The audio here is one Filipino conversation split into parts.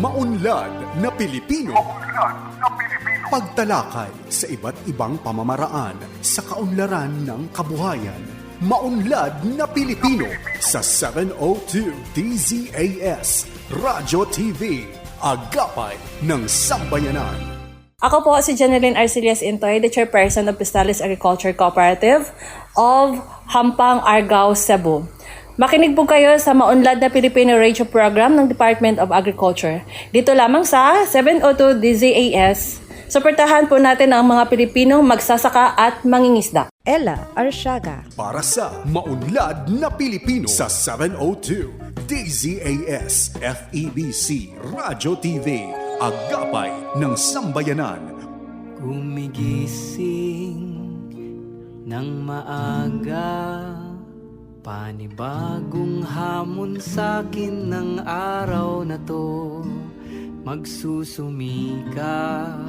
Maunlad na Pilipino. Pagtalakay sa iba't ibang pamamaraan sa kaunlaran ng kabuhayan. Maunlad na Pilipino sa 702 DZAS Radyo TV. Agapay ng Sambayanan. Ako po si Janeline Arcelias Intoy, the Chairperson of Pistalis Agriculture Cooperative of Hampang, Argao, Cebu. Makinig po kayo sa Maunlad na Pilipino Radio Program ng Department of Agriculture. Dito lamang sa 702 DZAS. Suportahan po natin ang mga Pilipinong magsasaka at mangingisda. Ella Arsiaga. Para sa Maunlad na Pilipino sa 702 DZAS FEBC Radyo TV. Agapay ng Sambayanan. Gumigising ng maaga, panibagong hamon sa'kin ng araw na to. Magsusumikap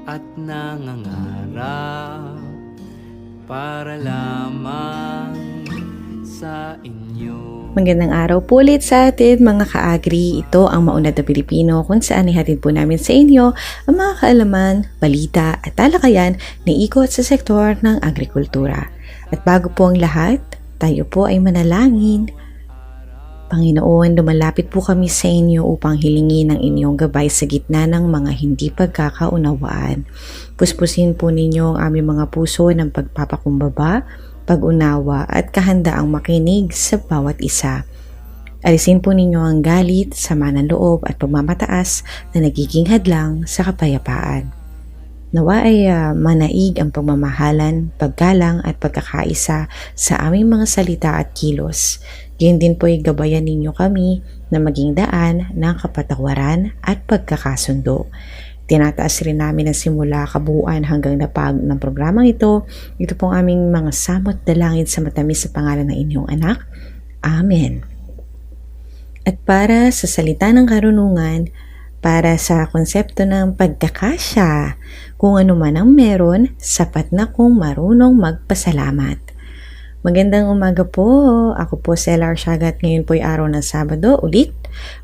at nangangarap para lamang sa inyo. Magandang araw po ulit sa atin mga ka-agri. Ito ang Maunlad na Pilipino kung saan ihatid po namin sa inyo ang mga kaalaman, balita at talakayan na ikot sa sektor ng agrikultura. At bago po ang lahat, tayo po ay manalangin. Panginoon, lumalapit po kami sa inyo upang hilingin ang inyong gabay sa gitna ng mga hindi pagkakaunawaan. Puspusin po ninyo ang aming mga puso ng pagpapakumbaba, pag-unawa at kahandaang makinig sa bawat isa. Alisin po ninyo ang galit, sama ng loob at pagmamataas na nagiging hadlang sa kapayapaan. Nawa ay manaig ang pagmamahalan, paggalang at pagkakaisa sa aming mga salita at kilos. Gayon din po ay gabayan ninyo kami na maging daan ng kapatawaran at pagkakasundo. Tinataas rin namin ang simula kabuuan hanggang napag ng programang ito. Ito pong aming mga samot dalangin sa matamis sa pangalan ng inyong anak. Amen. At para sa salita ng karunungan, para sa konsepto ng pagkakasya, kung ano man ang meron, sapat na kung marunong magpasalamat. Magandang umaga po. Ako po si Ella Arsiaga at ngayon po ay araw ng Sabado ulit.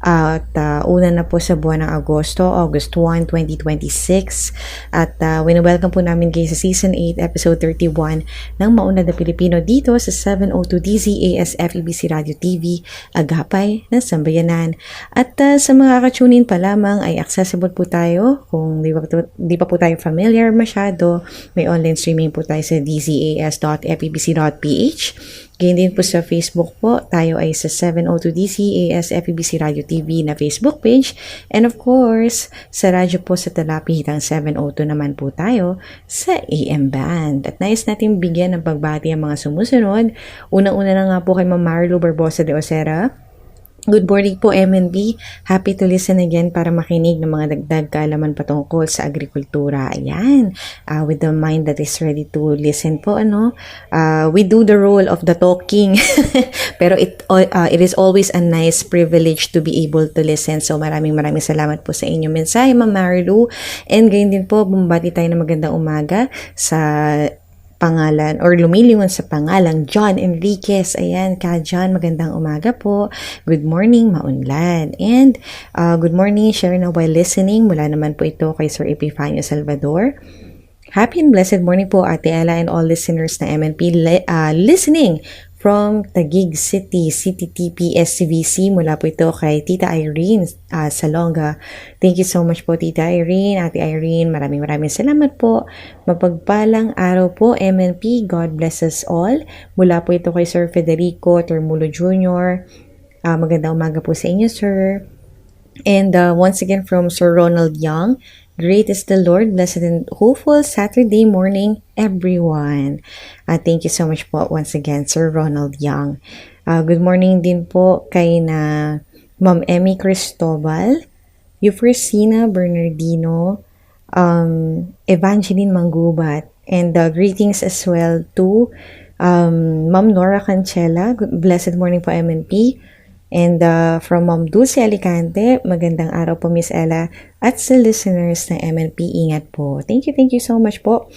At una na po sa buwan ng Agosto, August 1, 2026. At welcome po namin kayo sa Season 8, Episode 31 ng Maunlad na Pilipino dito sa 702 DZAS FEBC Radio TV, Agapay ng Sambayanan. At sa mga katunin pa lamang ay accessible po tayo kung di pa po tayo familiar masyado. May online streaming po tayo sa dzas.febc.ph. Ganyan din po sa Facebook po, tayo ay sa 702 DZAS FEBC Radio TV na Facebook page. And of course, sa radyo po sa Talapihitang 702 naman po tayo sa AM band. At nais natin bigyan ng pagbati ang mga sumusunod. Unang-una na nga po kay Ma'am Marilu Barbosa de Ocera. Good morning po MNB. Happy to listen again para makinig ng mga dagdag kaalaman patungkol sa agrikultura. Ayan. With the mind that is ready to listen po, we do the role of the talking. Pero it is always a nice privilege to be able to listen. So maraming salamat po sa inyong mensahe, Ma'am Marilu. And gayon din po, bumbati tayo ng magandang umaga sa pangalan or lumilingon sa pangalang John Enriquez. Ayan, ka John, magandang umaga po. Good morning, Maunlad. And good morning, share na while listening. Mula naman po ito kay Sir Epifanio Salvador. Happy and blessed morning po, Ate Ella and all listeners na MNP listening from Taguig City, CTTP SCVC. Mula po ito kay Tita Irene Salonga. Thank you so much po, Tita Irene, Ate Irene. Maraming salamat po. Mapagpalang araw po, MNP. God bless us all. Mula po ito kay Sir Federico Termulo Jr. Magandang umaga po sa inyo, sir. And once again from Sir Ronald Young. Great is the Lord, blessed and hopeful Saturday morning, everyone. Thank you so much po once again, Sir Ronald Young. Good morning din po kay na Ma'am Emmy Cristobal, Euphorcina Bernardino, Evangeline Manggubat, and greetings as well to Ma'am Nora Cancela. Blessed morning po, MNP. And from Ma'am Dulce Alicante, magandang araw po, Miss Ella. At sa listeners ng MNP, ingat po. Thank you so much po.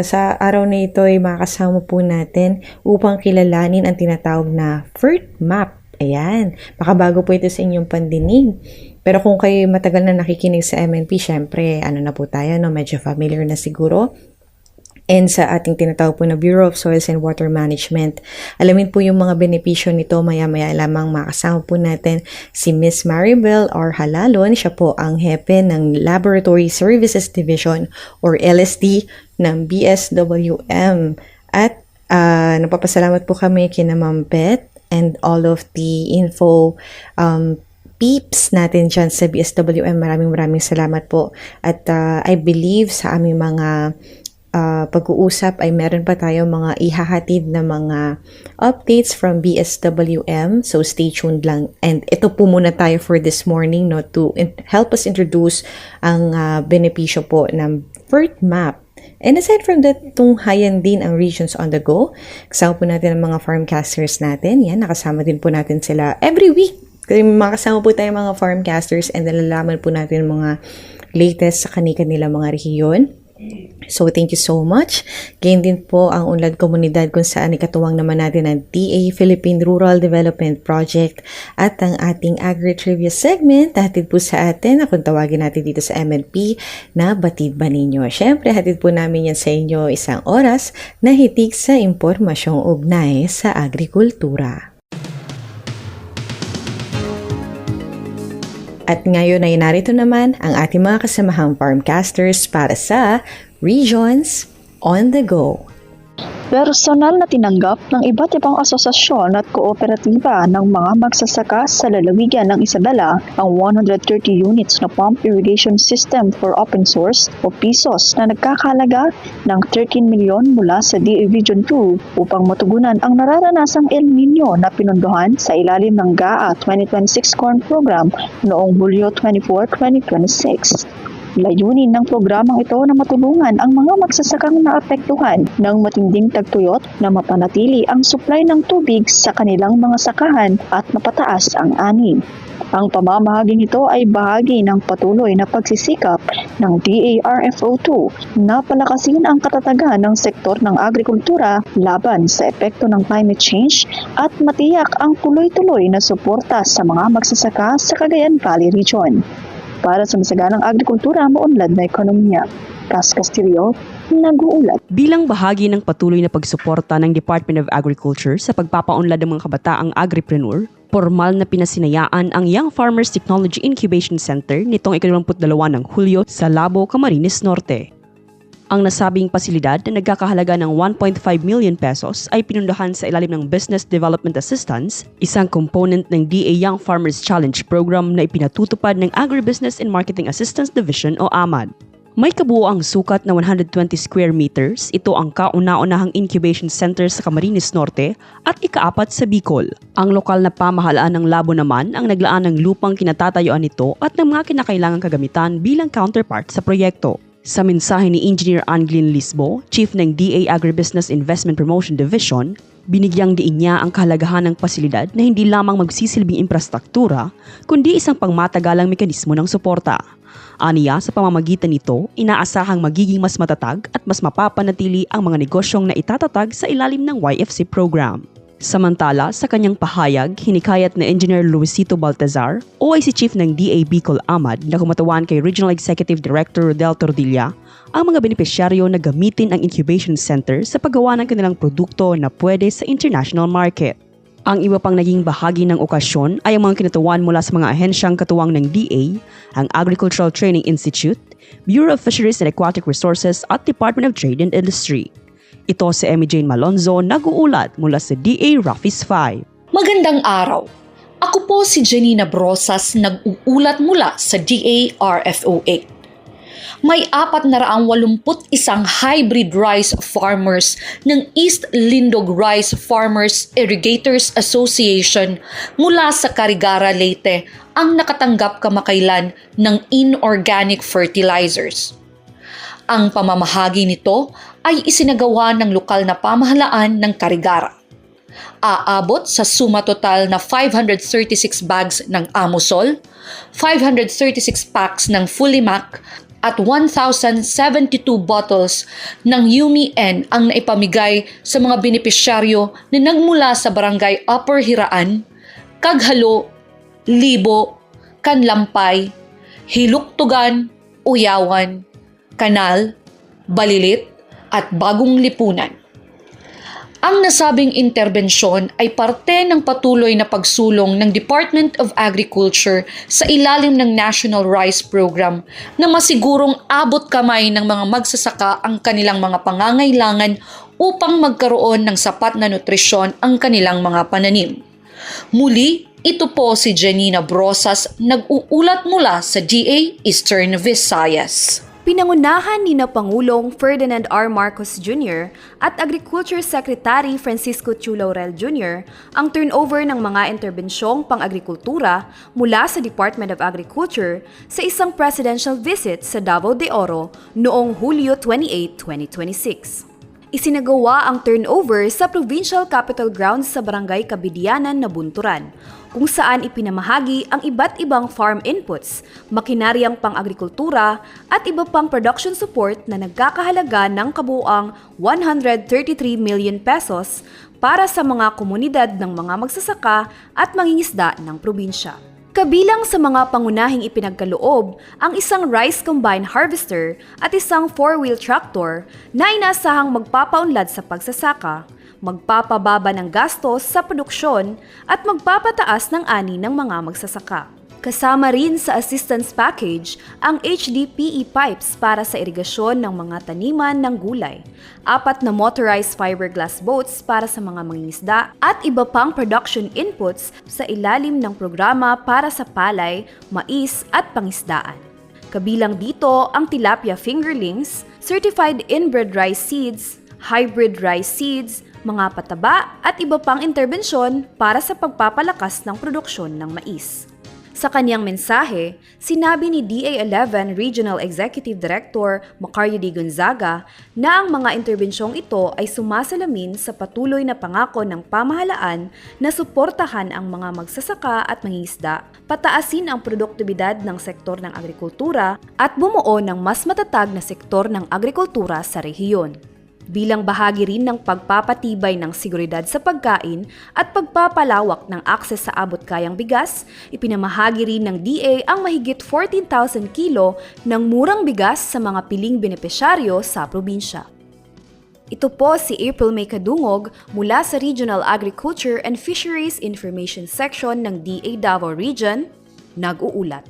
Sa araw na ito ay makakasama po natin upang kilalanin ang tinatawag na FERT map. Ayan, baka bago po ito sa inyong pandinig. Pero kung kayo matagal na nakikinig sa MNP, syempre, ano na po tayo, no? Medyo familiar na siguro. And sa ating tinatawag po na Bureau of Soils and Water Management. Alamin po yung mga benepisyo nito, maya-maya lamang makasama po natin si Miss Maribel R. Halalon. Siya po ang hepe ng Laboratory Services Division or LSD ng BSWM. At napapasalamat po kami kina Ma'am Beth and all of the info peeps natin dyan sa BSWM. Maraming salamat po. At I believe sa aming mga pag-uusap ay meron pa tayo mga ihahatid na mga updates from BSWM. So stay tuned lang. And ito po muna tayo for this morning, no, to help us introduce ang benepisyo po ng FERT map. And aside from that, tunghayan din ang regions on the go. Kasama po natin ang mga farmcasters natin. Yan, nakasama din po natin sila every week. Makasama po tayo mga farmcasters and nalalaman po natin mga latest sa kanilang mga rehiyon. So, thank you so much. Gain din po ang Unlad Komunidad kung saan ikatuwang naman natin ang DA Philippine Rural Development Project at ang ating Agri-Trivia segment. Hatid po sa atin, kung tawagin natin dito sa MNP, na Batid Ba Ninyo? Siyempre, hatid po namin yan sa inyo isang oras na hitik sa impormasyong ugnay sa agrikultura. At ngayon ay narito naman ang ating mga kasamahang farmcasters para sa Regions on the Go. Personal na tinanggap ng iba't ibang asosasyon at kooperatiba ng mga magsasaka sa lalawigan ng Isabela ang 130 units na pump irrigation system for open source o PISOS na nagkakahalaga ng 13 milyon mula sa DA Region 2 upang matugunan ang nararanasang El Nino na pinunduhan sa ilalim ng GAA 2026 Corn Program noong Hulyo 24, 2026. Layunin ng programang ito na matulungan ang mga magsasakang naapektuhan ng matinding tagtuyot na mapanatili ang supply ng tubig sa kanilang mga sakahan at mapataas ang ani. Ang pamamahaging ito ay bahagi ng patuloy na pagsisikap ng DARFO2 na palakasin ang katatagan ng sektor ng agrikultura laban sa epekto ng climate change at matiyak ang tuloy-tuloy na suporta sa mga magsasaka sa Cagayan Valley Region. Para sa masaganang agrikultura, maunlad na ekonomiya. Cas Castillo, nag-uulat. Bilang bahagi ng patuloy na pagsuporta ng Department of Agriculture sa pagpapaunlad ng mga kabataang agripreneur, formal na pinasinayaan ang Young Farmers Technology Incubation Center nitong 22 ng Hulyo sa Labo, Camarines Norte. Ang nasabing pasilidad na nagkakahalaga ng 1.5 million pesos ay pinundahan sa ilalim ng Business Development Assistance, isang component ng DA Young Farmers Challenge Program na ipinatutupad ng Agribusiness and Marketing Assistance Division o AMAD. May kabuoang sukat na 120 square meters, ito ang kauna-unahang incubation center sa Camarines Norte at ikaapat sa Bicol. Ang lokal na pamahalaan ng Labo naman ang naglaan ng lupang kinatatayuan nito at ng mga kinakailangang kagamitan bilang counterpart sa proyekto. Sa mensahe ni Engineer Anglin Lisbo, Chief ng DA Agribusiness Investment Promotion Division, binigyang diin niya ang kahalagahan ng pasilidad na hindi lamang magsisilbing infrastruktura, kundi isang pangmatagalang mekanismo ng suporta. Aniya, sa pamamagitan nito, inaasahang magiging mas matatag at mas mapapanatili ang mga negosyong na itatatag sa ilalim ng YFC program. Samantala, sa kanyang pahayag, hinikayat na Engineer Luisito Baltazar, OIC Chief ng DA Bicol AMAD na kumatawan kay Regional Executive Director Rodel Tordilla, ang mga benepisyaryo na gamitin ang incubation center sa paggawa ng kanilang produkto na pwede sa international market. Ang iba pang naging bahagi ng okasyon ay ang mga kinatawan mula sa mga ahensyang katuwang ng DA, ang Agricultural Training Institute, Bureau of Fisheries and Aquatic Resources at Department of Trade and Industry. Ito si Emmy Jane Malonzo, nag-uulat mula sa DA Rafis 5. Magandang araw. Ako po si Janina Brosas, nag-uulat mula sa DA RFO 8. May 481 hybrid rice farmers ng East Lindog Rice Farmers Irrigators Association mula sa Carigara, Leyte ang nakatanggap kamakailan ng inorganic fertilizers. Ang pamamahagi nito ay isinagawa ng lokal na pamahalaan ng Carigara. Aabot sa suma total na 536 bags ng Amosol, 536 packs ng Fulimac, at 1,072 bottles ng Yumi-N ang naipamigay sa mga benepisyaryo na nagmula sa Barangay Upper Hiraan, Caghalo, Libo, Kanlampay, Hiluktugan, Uyawan, Kanal, Balilit, at Bagong Lipunan. Ang nasabing interbensyon ay parte ng patuloy na pagsulong ng Department of Agriculture sa ilalim ng National Rice Program na masigurong abot kamay ng mga magsasaka ang kanilang mga pangangailangan upang magkaroon ng sapat na nutrisyon ang kanilang mga pananim. Muli, ito po si Janina Brosas, nag-uulat mula sa DA Eastern Visayas. Pinangunahan ni Pangulong Ferdinand R. Marcos Jr. at Agriculture Secretary Francisco Chu Laurel Jr. ang turnover ng mga interbensyong pang-agrikultura mula sa Department of Agriculture sa isang presidential visit sa Davao de Oro noong Hulyo 28, 2026. Isinagawa ang turnover sa Provincial Capital Grounds sa Barangay Kabidianan, Nabunturan, kung saan ipinamahagi ang iba't ibang farm inputs, makinaryang pang-agrikultura at iba pang production support na nagkakahalaga ng kabuuang 133 million pesos para sa mga komunidad ng mga magsasaka at mangingisda ng probinsya. Kabilang sa mga pangunahing ipinagkaloob ang isang rice combine harvester at isang 4-wheel tractor na inasahang magpapaunlad sa pagsasaka, magpapababa ng gastos sa produksyon at magpapataas ng ani ng mga magsasaka. Kasama rin sa assistance package ang HDPE pipes para sa irigasyon ng mga taniman ng gulay, 4 na motorized fiberglass boats para sa mga mangingisda at iba pang production inputs sa ilalim ng programa para sa palay, mais at pangisdaan. Kabilang dito ang tilapia fingerlings, certified inbred rice seeds, hybrid rice seeds, mga pataba at iba pang interbensyon para sa pagpapalakas ng produksyon ng mais. Sa kanyang mensahe, sinabi ni DA11 Regional Executive Director Macario D. Gonzaga na ang mga interbensyong ito ay sumasalamin sa patuloy na pangako ng pamahalaan na suportahan ang mga magsasaka at mangingisda, pataasin ang produktibidad ng sektor ng agrikultura at bumuo ng mas matatag na sektor ng agrikultura sa rehiyon. Bilang bahagi rin ng pagpapatibay ng seguridad sa pagkain at pagpapalawak ng akses sa abot-kayang bigas, ipinamahagi rin ng DA ang mahigit 14,000 kilo ng murang bigas sa mga piling benepisyaryo sa probinsya. Ito po si April May Kadungog mula sa Regional Agriculture and Fisheries Information Section ng DA Davao Region, nag-uulat.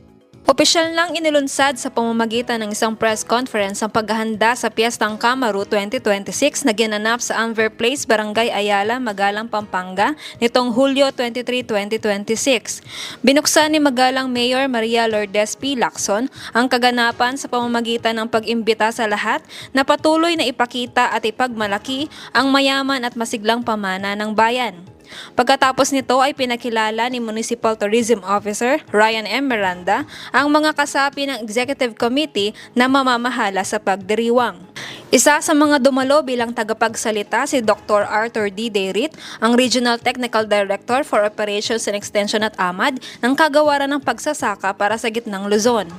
Opisyal lang inilunsad sa pamamagitan ng isang press conference ang paghahanda sa Piyestang Kamaru 2026 na ginanap sa Anver Place, Barangay Ayala, Magalang, Pampanga nitong Hulyo 23, 2026. Binuksan ni Magalang Mayor Maria Lourdes P. Lacson ang kaganapan sa pamamagitan ng pag-imbita sa lahat na patuloy na ipakita at ipagmalaki ang mayaman at masiglang pamana ng bayan. Pagkatapos nito ay pinakilala ni Municipal Tourism Officer Ryan M. Miranda ang mga kasapi ng Executive Committee na mamamahala sa pagdiriwang. Isa sa mga dumalo bilang tagapagsalita si Dr. Arthur D. Deirit, ang Regional Technical Director for Operations and Extension at AMAD ng Kagawaran ng Pagsasaka para sa Gitnang Luzon.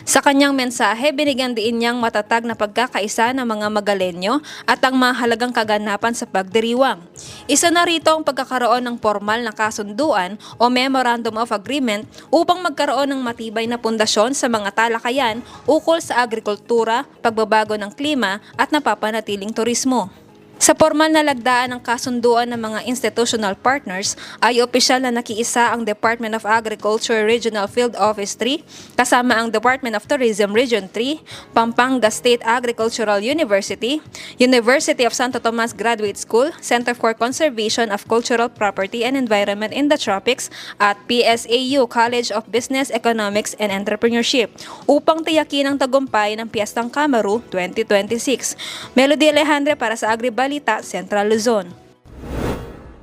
Sa kanyang mensahe, binigyan diin niyang matatag na pagkakaisa ng mga Magalenyo at ang mahalagang kaganapan sa pagdiriwang. Isa na rito ang pagkakaroon ng formal na kasunduan o Memorandum of Agreement upang magkaroon ng matibay na pundasyon sa mga talakayan ukol sa agrikultura, pagbabago ng klima at napapanatiling turismo. Sa formal na lagdaan ng kasunduan ng mga institutional partners ay opisyal na nakiisa ang Department of Agriculture Regional Field Office 3 kasama ang Department of Tourism Region 3, Pampanga State Agricultural University, University of Santo Tomas Graduate School, Center for Conservation of Cultural Property and Environment in the Tropics at PSAU College of Business, Economics and Entrepreneurship upang tiyakin ang tagumpay ng Piyestang Kamaru 2026. Melody Alejandre para sa Agribalita, Central Luzon.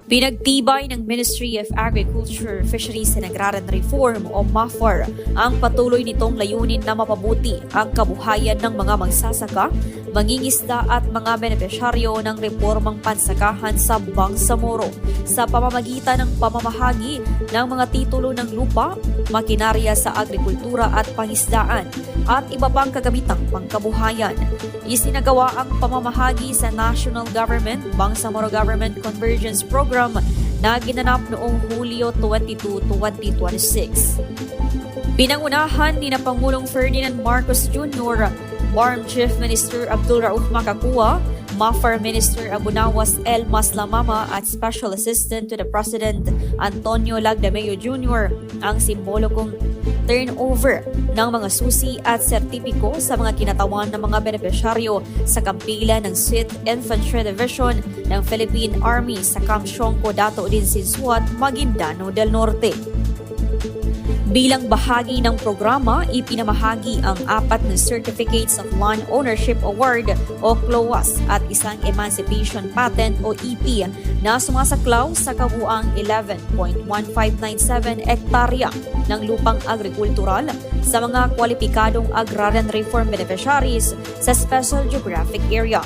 Pinagtibay ng Ministry of Agriculture, Fisheries and Agrarian Reform o MAFAR ang patuloy nitong layunin na mapabuti ang kabuhayan ng mga magsasaka, mangingisda at mga benepisyaryo ng reformang pansakahan sa Bangsamoro sa pamamagitan ng pamamahagi ng mga titulo ng lupa, makinarya sa agrikultura at pangisdaan at iba pang kagamitang pangkabuhayan. Isinagawa ang pamamahagi sa National Government Bangsamoro Government Convergence Program na ginanap noong Hulyo 22, 2026. Pinangunahan ni na Pangulong Ferdinand Marcos Jr., Farm Chief Minister Abdul Rauf Makakua, MAFAR Minister Abunawas L. Maslamama at Special Assistant to the President Antonio Lagdameo Jr. ang simbolokong turnover ng mga susi at sertipiko sa mga kinatawan ng mga benepisyaryo sa kampila ng 5th Infantry Division ng Philippine Army sa Camp Siongco, Dato din Sinsuat, Maguindano del Norte. Bilang bahagi ng programa, ipinamahagi ang 4 na Certificates of Land Ownership Award o CLOAS at isang Emancipation Patent o EP na sumasaklaw sa kabuuang 11.1597 hektarya ng lupang agrikultural sa mga kwalipikadong agrarian reform beneficiaries sa Special Geographic Area.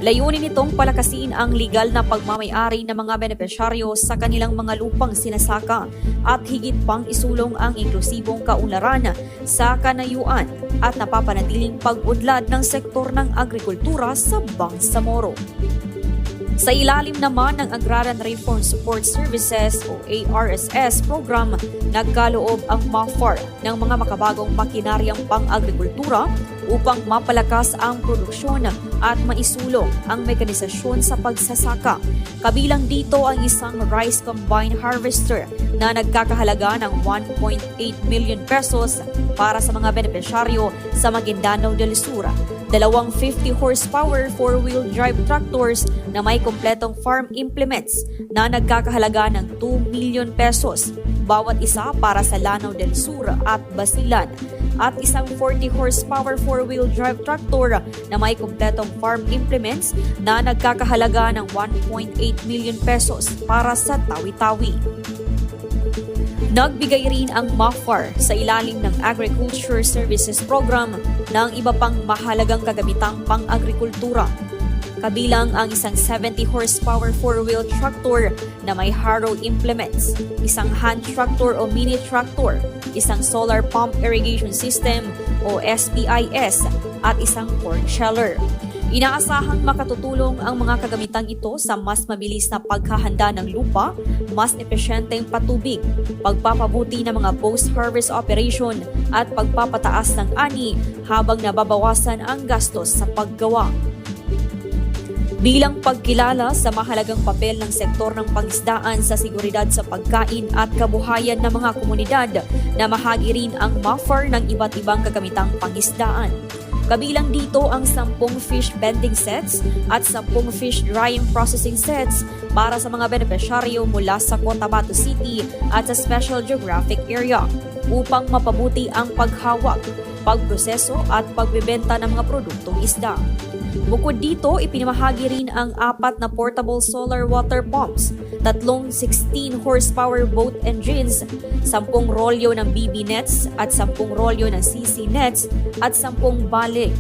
Layunin nitong palakasin ang legal na pagmamayari ng mga benepisyaryo sa kanilang mga lupang sinasaka at higit pang isulong ang inklusibong kaunlaran sa kanayuan at napapanatiling pag-udlad ng sektor ng agrikultura sa Bangsamoro. Sa ilalim naman ng Agrarian Reform Support Services o ARSS program, nagkaloob ang MAFAR ng mga makabagong makinaryang pang-agrikultura upang mapalakas ang produksyon at maisulong ang mekanisasyon sa pagsasaka. Kabilang dito ang isang rice combine harvester na nagkakahalaga ng 1.8 million pesos para sa mga benepisyaryo sa Maguindano del Sur, 2 50 horsepower 4-wheel drive tractors na may kompletong farm implements na nagkakahalaga ng 2 million pesos bawat isa para sa Lanao del Sur at Basilan, at isang 40 horsepower 4-wheel drive tractor na may kompletong farm implements na nagkakahalaga ng 1.8 million pesos para sa Tawi-Tawi. Nagbigay rin ang MAFAR sa ilalim ng Agriculture Services Program ng iba pang mahalagang kagamitang pang-agrikultura. Kabilang ang isang 70 horsepower 4-wheel tractor na may harrow implements, isang hand tractor o mini tractor, isang solar pump irrigation system o SPIS at isang corn sheller. Inaasahang makatutulong ang mga kagamitang ito sa mas mabilis na paghahanda ng lupa, mas epesyenteng patubig, pagpapabuti ng mga post-harvest operation at pagpapataas ng ani habang nababawasan ang gastos sa paggawa. Bilang pagkilala sa mahalagang papel ng sektor ng pangisdaan sa seguridad sa pagkain at kabuhayan ng mga komunidad, na mahagi rin ang MAFAR ng iba't ibang kagamitang pangisdaan. Kabilang dito ang 10 fish vending sets at 10 fish drying processing sets para sa mga benepisyaryo mula sa Cotabato City at sa Special Geographic Area upang mapabuti ang paghawak, pagproseso at pagbebenta ng mga produktong isda. Bukod dito, ipinamahagi rin ang 4 na portable solar water pumps, 3 16 horsepower boat engines, 10 rolyo ng BB nets at 10 rolyo ng CC nets at 10 balig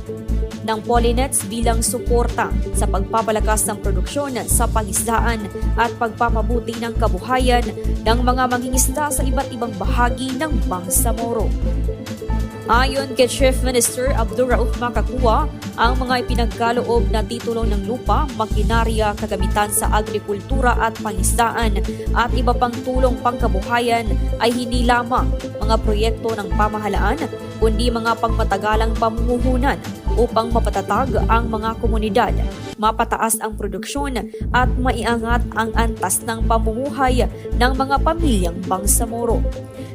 ng polynets bilang suporta sa pagpapalakas ng produksyon sa pangisdaan at pagpapabuti ng kabuhayan ng mga mangingisda sa iba't ibang bahagi ng Bangsamoro. Ayon kay Chief Minister Abdul Rauf Makakua, ang mga ipinagkaloob na titulo ng lupa, makinarya, kagamitan sa agrikultura at pangisdaan at iba pang tulong pangkabuhayan ay hindi lamang mga proyekto ng pamahalaan, kundi mga pangmatagalang pamumuhunan upang mapatatag ang mga komunidad, mapataas ang produksyon at maiangat ang antas ng pamumuhay ng mga pamilyang Bangsamoro.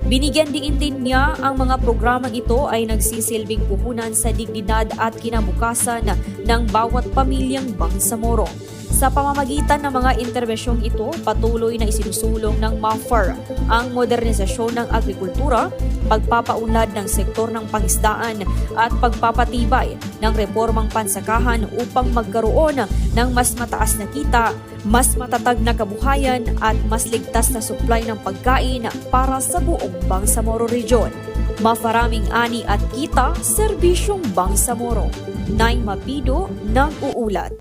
Binigyan din niya ang mga programang ito ay nagsisilbing puhunan sa dignidad at kinabukasan ng bawat pamilyang Bangsamoro. Sa pamamagitan ng mga interbensyong ito, patuloy na isinusulong ng MAFAR ang modernisasyon ng agrikultura, pagpapaunlad ng sektor ng pangisdaan at pagpapatibay ng reformang pansakahan upang magkaroon ng mas mataas na kita, mas matatag na kabuhayan at mas ligtas na supply ng pagkain para sa buong Bangsamoro Region. Mafaraming ani at kita, serbisyong Bangsamoro. Naima Pido, nag-uulat.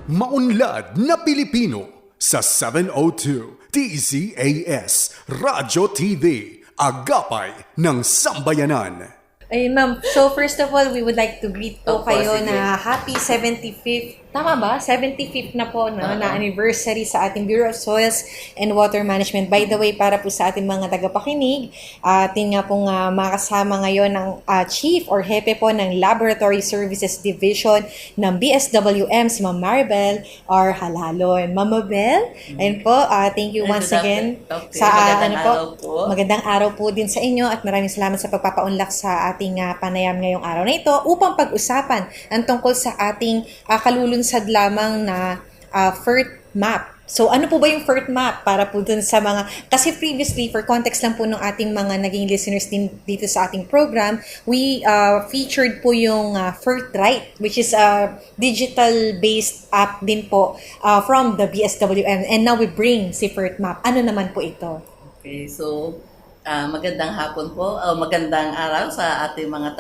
Maunlad na Pilipino sa 702 DZAS Radyo TV, agapay ng sambayanan. Ay ma'am, so first of all, we would like to greet po kayo na happy 75th Tama ba? 75th na po na anniversary sa ating Bureau of Soils and Water Management. By the way, para po sa ating mga tagapakinig, atin nga pong makasama ngayon ng Chief or Hepe po ng Laboratory Services Division ng BSWM, si Ma'am Maribel or Halhalon. Ma'am Mabel, ayun po, thank you once again sa magandang araw po din sa inyo at maraming salamat sa pagpapaunlak sa ating panayam ngayong araw na ito upang pag-usapan ang tungkol sa ating kalulunsad lamang na FERT map. So ano po ba yung FERT map para po dun sa mga, kasi previously, for context lang po ng ating mga naging listeners din dito sa ating program, we featured po yung FERT Right, which is a digital-based app din po from the BSWM, and now we bring si FERT map. Ano naman po ito? Okay, so magandang hapon po, magandang araw sa ating mga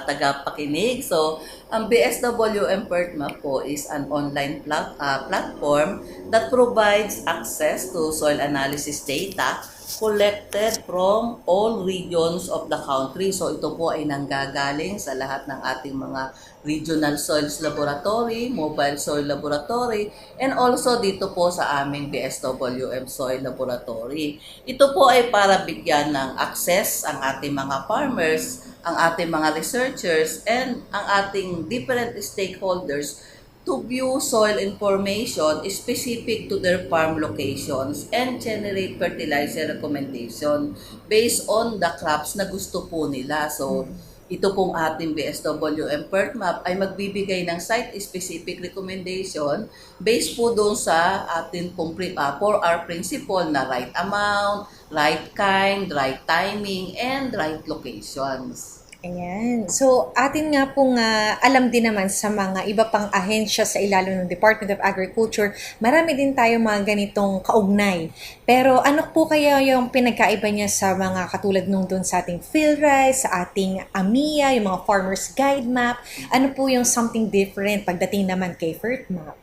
tagapakinig. So, ang BSWM FERT Map po is an online platform that provides access to soil analysis data collected from all regions of the country. So ito po ay nanggagaling sa lahat ng ating mga regional soils laboratory, mobile soil laboratory, and also dito po sa aming BSWM soil laboratory. Ito po ay para bigyan ng access ang ating mga farmers, ang ating mga researchers, and ang ating different stakeholders to view soil information specific to their farm locations and generate fertilizer recommendation based on the crops na gusto po nila. So, ito pong ating BSWM FERT map ay magbibigay ng site-specific recommendation based po doon sa ating pong 4R principle na right amount, right kind, right timing, and right locations. Ayan. So, atin nga pong alam din naman sa mga iba pang ahensya sa ilalim ng Department of Agriculture, marami din tayo mga ganitong kaugnay. Pero ano po kaya yung pinagkaiba niya sa mga katulad nung doon sa ating PhilRice, sa ating AMIA, yung mga Farmer's Guide Map? Ano po yung something different pagdating naman kay FERT Map?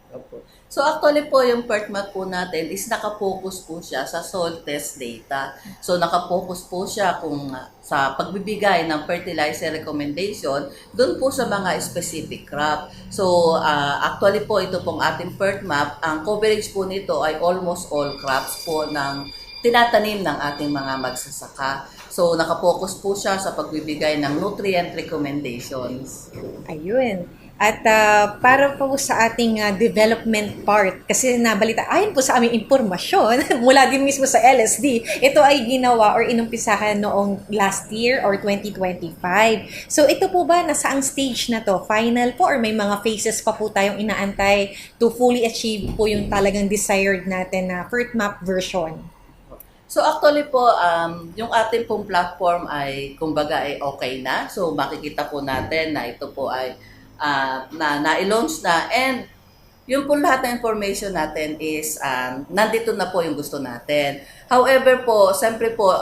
So actually po yung FERT map po natin is nakapokus po siya sa soil test data. So nakapokus po siya kung sa pagbibigay ng fertilizer recommendation doon po sa mga specific crop. So actually po ito pong ating FERT map, ang coverage po nito ay almost all crops po ng tinatanim ng ating mga magsasaka. So nakapokus po siya sa pagbibigay ng nutrient recommendations. Ayun. At para po sa ating development part, kasi nabalita, ayon po sa aming impormasyon, mula din mismo sa LSD, ito ay ginawa or inumpisahan noong last year or 2025. So ito po ba, nasa ang stage na to? Final po or may mga phases pa po tayong inaantay to fully achieve po yung talagang desired natin na FERT map version? So actually po, yung ating pong platform ay kumbaga ay okay na. So makikita po natin na ito po ay na-launch na, and yung po lahat ng information natin is nandito na po yung gusto natin. However po, siyempre po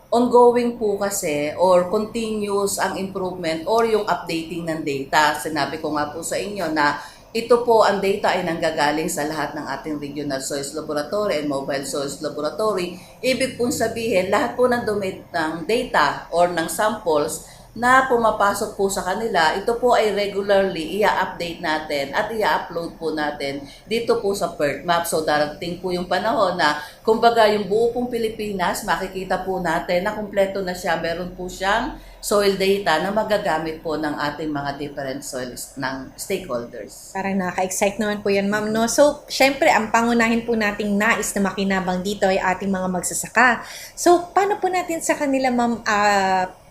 ongoing po kasi or continuous ang improvement or yung updating ng data. Sinabi ko nga po sa inyo na ito po ang data ay nanggagaling sa lahat ng ating regional soils laboratory and mobile soils laboratory. Ibig pong sabihin, lahat po ng data or ng samples na pumapasok po sa kanila, ito po ay regularly i-update natin at i-upload po natin dito po sa FERT map. So darating po yung panahon na kumbaga yung buo pong Pilipinas, makikita po natin na kumpleto na siya. Meron po siyang soil data na magagamit po ng ating mga different soils ng stakeholders. Parang nakaka-excite naman po yan, ma'am, no? So, syempre, ang pangunahin po nating nais na makinabang dito ay ating mga magsasaka. So, paano po natin sa kanila, ma'am,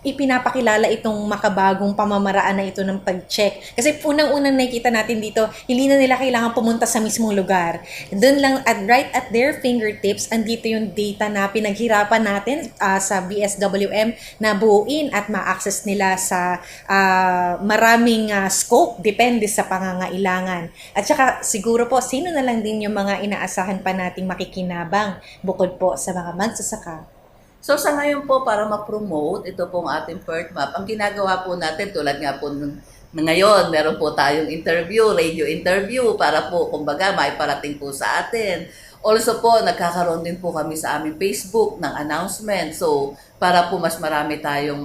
ipinapakilala itong makabagong pamamaraan na ito ng pag-check? Kasi unang-unang nakikita natin dito, hindi na nila kailangan pumunta sa mismong lugar. Doon lang, right at their fingertips, andito yung data na pinaghirapan natin sa BSWM na buuin at ma-access nila sa maraming scope, depende sa pangangailangan. At saka siguro po, sino na lang din yung mga inaasahan pa nating makikinabang bukod po sa mga magsasaka? So sa ngayon po, para ma-promote ito pong ating FERT map, ang ginagawa po natin tulad nga po ngayon, meron po tayong interview, radio interview para po kumbaga maiparating po sa atin. Also po, nagkakaroon din po kami sa aming Facebook ng announcement. So para po mas marami tayong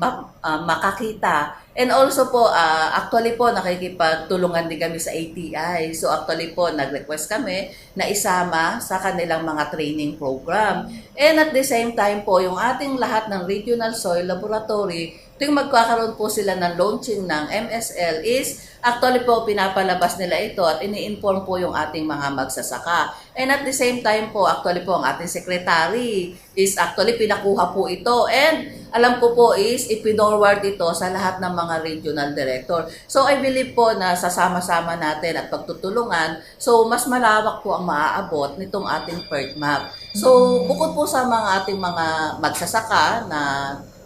makakita. And also po, actually po, nakikipagtulungan din kami sa ATI. So actually po, nag-request kami na isama sa kanilang mga training program. And at the same time po, yung ating lahat ng Regional Soil Laboratory, tuwing magkakaroon po sila ng launching ng MSL is actually po pinapalabas nila ito at ini-inform po yung ating mga magsasaka. And at the same time po, actually po ang ating secretary is actually pinakuha po ito and alam ko po is ipinorward ito sa lahat ng mga regional director. So I believe po na sasama-sama natin at pagtutulungan, so mas malawak po ang maaabot nitong ating PERT map. So bukod po sa mga ating mga magsasaka na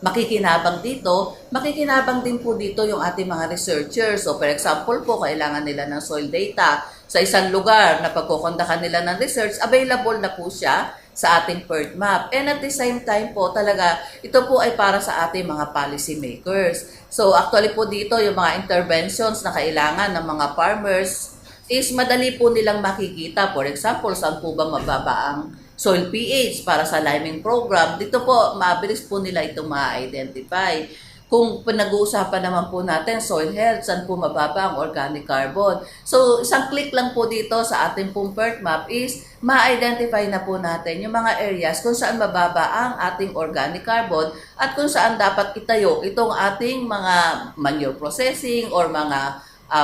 makikinabang dito, makikinabang din po dito yung ating mga researchers. So for example po, kailangan nila ng soil data sa isang lugar na pagkukondakan nila ng research, available na po siya sa ating PERT map. And at the same time po talaga, ito po ay para sa ating mga policy makers. So actually po dito yung mga interventions na kailangan ng mga farmers is madali po nilang makikita. For example, saan po ba mababa ang soil pH para sa liming program? Dito po, mabilis po nila itong ma-identify. Kung pinag-uusapan naman po natin, soil health, saan po mababa ang organic carbon. So, isang click lang po dito sa ating pong PERT map is ma-identify na po natin yung mga areas kung saan mababa ang ating organic carbon at kung saan dapat itayo itong ating mga manure processing or mga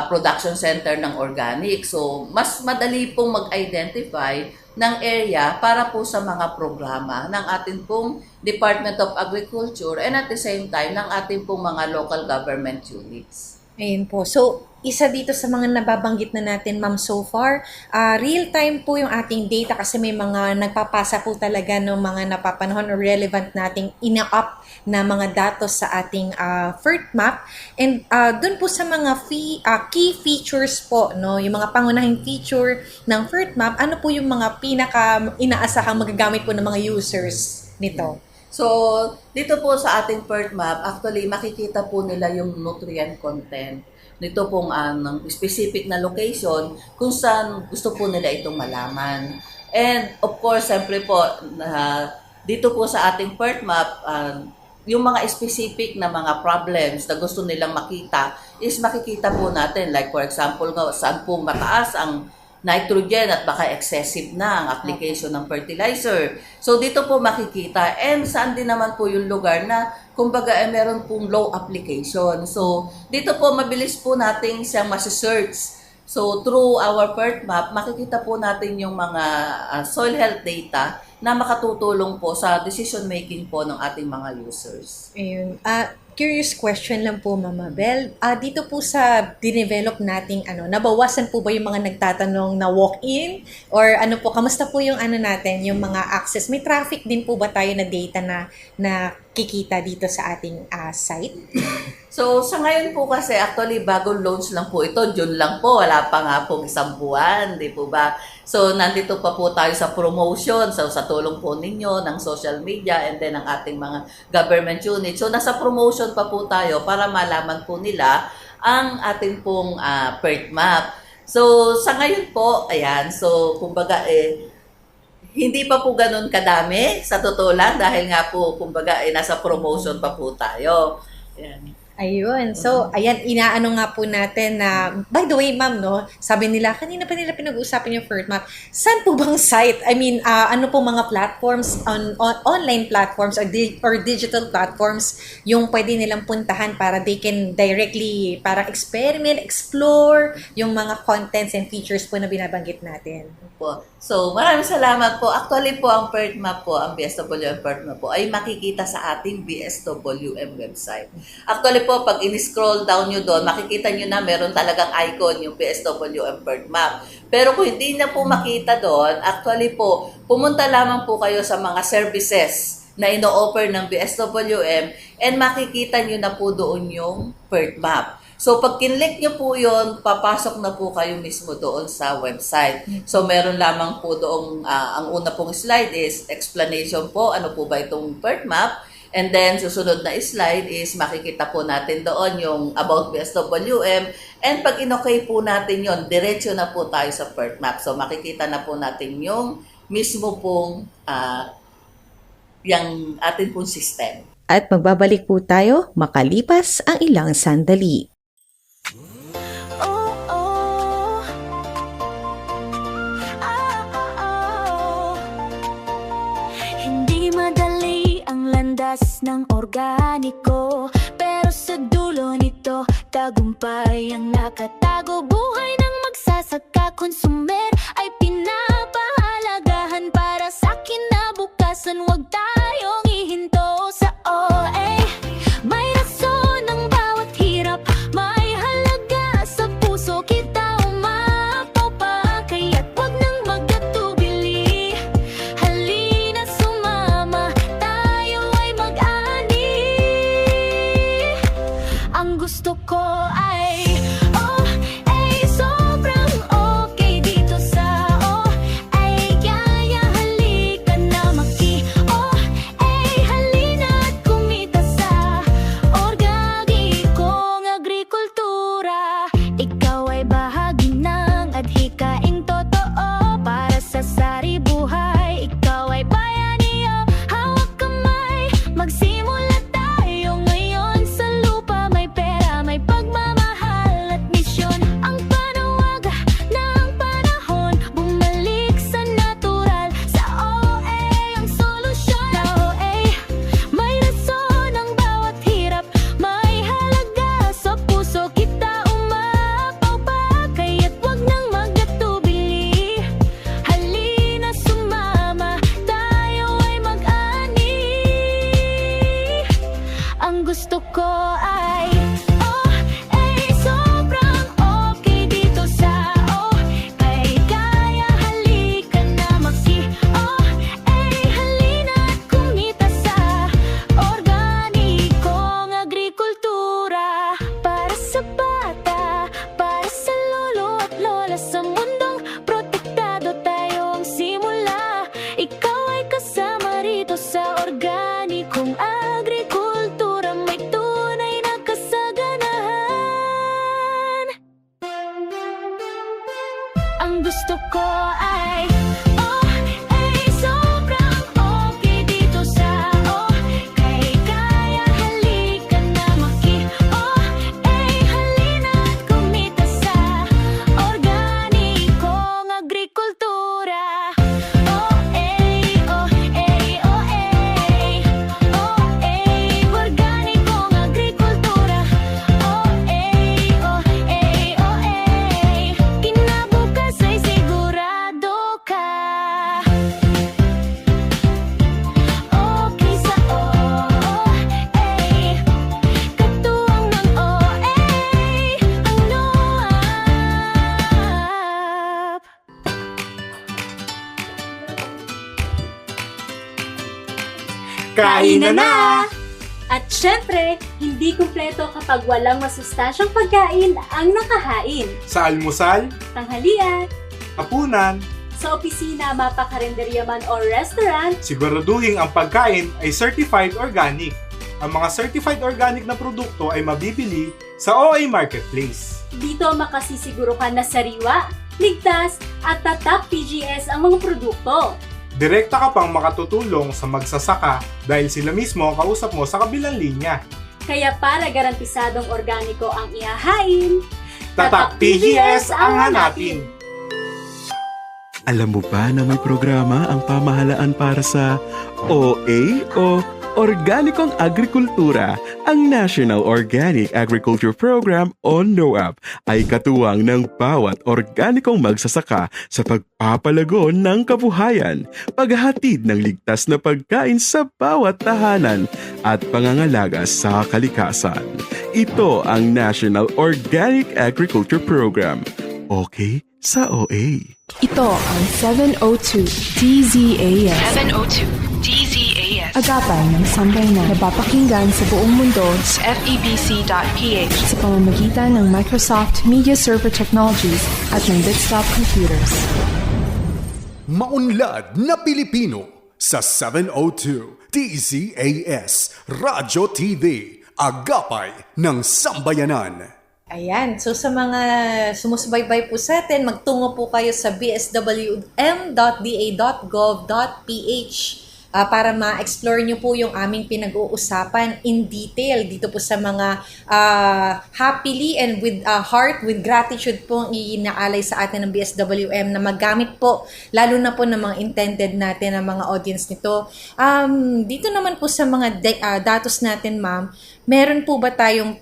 production center ng organic. So, mas madali pong mag-identify ng area para po sa mga programa ng ating pong Department of Agriculture and at the same time ng ating pong mga local government units. Ayun po. So, isa dito sa mga nababanggit na natin, ma'am, so far, real-time po yung ating data kasi may mga nagpapasa po talaga ng mga napapanahon or relevant nating ina-up na mga datos sa ating PERT map. And dun po sa mga key features po, no, yung mga pangunahing feature ng PERT map, ano po yung mga pinaka-inaasahang magagamit po ng mga users nito? So, dito po sa ating PERT map, actually makikita po nila yung nutrient content nito pong ng specific na location kung saan gusto po nila itong malaman. And of course, siyempre po, dito po sa ating PERT map, yung mga specific na mga problems na gusto nilang makita is makikita po natin. Like for example, saan po mataas ang nitrogen at baka excessive na ang application ng fertilizer. So dito po makikita and saan din naman po yung lugar na kumbaga meron pong low application. So dito po mabilis po nating siyang masi-search. So through our PERT map, makikita po natin yung mga soil health data na makatutulong po sa decision making po ng ating mga users. Ayun. Curious question lang po, Mama Bel. Dito po sa dinevelop nating nabawasan po ba yung mga nagtatanong na walk-in? Or kamusta po yung natin, yung mga access? May traffic din po ba tayo na data na kikita dito sa ating site? So, sa ngayon po kasi, actually, bagong launch lang po ito. June lang po. Wala pa nga pong isang buwan. Di po ba? So, nandito pa po tayo sa promotion. So, sa tulong po ninyo ng social media and then ng ating mga government unit. So, nasa promotion pa po tayo para malaman po nila ang ating pong PERT map. So, sa ngayon po, ayan. So, kumbaga, hindi pa po ganun kadami sa totoo lang dahil nga po, kumbaga, nasa promotion pa po tayo. Ayan. Ayun. So, ayan, inaano nga po natin na, by the way, ma'am, no, sabi nila, kanina pa nila pinag-uusapan yung PERT map. Saan po bang site? I mean, ano po mga platforms, online platforms or digital platforms yung pwede nilang puntahan para they can directly, para experiment, explore yung mga contents and features po na binabanggit natin. So, maraming salamat po. Actually po, ang PERT map po, ang BSWM PERT map po, ay makikita sa ating BSWM website. Actually po, pag in-scroll down nyo doon, makikita nyo na meron talagang icon yung BSWM PERT map. Pero kung hindi na po makita doon, actually po, pumunta lamang po kayo sa mga services na ino-offer ng BSWM and makikita nyo na po doon yung PERT map. So, pag kinlik nyo po yun, papasok na po kayo mismo doon sa website. So, meron lamang po doon, ang una pong slide is explanation po, ano po ba itong PERT map. And then, susunod na slide is makikita po natin doon yung about BSWM. And pag in-okay po natin yun, diretso na po tayo sa PERT map. So, makikita na po natin yung mismo pong yung atin pong system. at magbabalik po tayo makalipas ang ilang sandali. Hindi madali ang landas ng organiko, pero sa dulo nito tagumpay ang nakatago. Buhay ng magsasaka, konsumer ay pinapahalagahan. Para sa kinabukasan, huwag tayong ihinto sa OA. May rason ang bawat hirap, may halaga sa puso. Kita umapaw pa, kaya't huwag nang magkatubili. Halina sumama, tayo ay mag-ani. Ang gusto ko ay sobrang okay dito sa kaya halika na halina at kumita sa organikong agrikultura. Ikaw ay bahagi ng adhikaing totoo para sa sari-buhay. Ikaw ay bayaniyo, hawak kamay, magsimula tayo ngayon. Sa lupa may pera, may pagmamahal at misyon. Ang panawag ng panahon, bumalik sa natural. Sa OA ang solusyon. Sa OA may rason ang bawat hirap, may halaga sa puso. Kita umapaw pa, kaya't huwag nang magkatubili. Halina sumama, tayo ay mag-ani. Ang gusto ko ay sobrang okay dito sa kaya halika na halina at kumita sa organikong agrikultura. Para sa bata, para sa lolo at lola, sa mundong protektado tayo ang simula. Ikaw ay kasama rito sa organikong agrikultura. May tunay na kasaganahan. Ang gusto ko ay sobrang okay dito sa kaya halika na halina at kumita sa organikong agrikultura. Organikong agrikultura. Kinabukas ay sigurado ka. Okay sa katuwang ng OA, ang NOAP. Kain na! At syempre, hindi kumpleto kapag walang masustansyang pagkain ang nakahain. Sa almusal, Tanghalian, hapunan, sa opisina, mapakarinderya man o restaurant, siguraduhin ang pagkain ay certified organic. Ang mga certified organic na produkto ay mabibili sa OA Marketplace. dito makasisiguro ka na sariwa, ligtas at tatak PGS ang mga produkto. Direkta ka pang makatutulong sa magsasaka dahil sila mismo ang kausap mo sa kabilang linya. Kaya para garantisadong organiko ang ihahain, Tatak PGS ang hanapin! Alam mo ba na may programa ang pamahalaan para sa OA o Organikong Agrikultura? Ang National Organic Agriculture Program o NOAP ay katuwang ng bawat organikong magsasaka sa pagpapalago ng kabuhayan, paghahatid ng ligtas na pagkain sa bawat tahanan at pangangalaga sa kalikasan. Ito ang National Organic Agriculture Program. Okay sa OA. Ito ang 702 DZAS. 702 DZAS. Agapay ng sambayanan na napapakinggan sa buong mundo sa FEBC.ph sa pamamagitan ng Microsoft Media Server Technologies at ng Bitstop Computers. Maunlad na Pilipino sa 702 DZAS Radyo TV, Agapay ng Sambayanan. Ayan, so sa mga sumusubaybay po sa atin, magtungo po kayo sa bswm.da.gov.ph para ma-explore nyo po yung aming pinag-uusapan in detail dito po sa mga happily and with heart, with gratitude po ang inaalay sa atin ng BSWM na magamit po, lalo na po ng mga intended natin, ng mga audience nito. Dito naman po sa mga datos natin, ma'am, meron po ba tayong,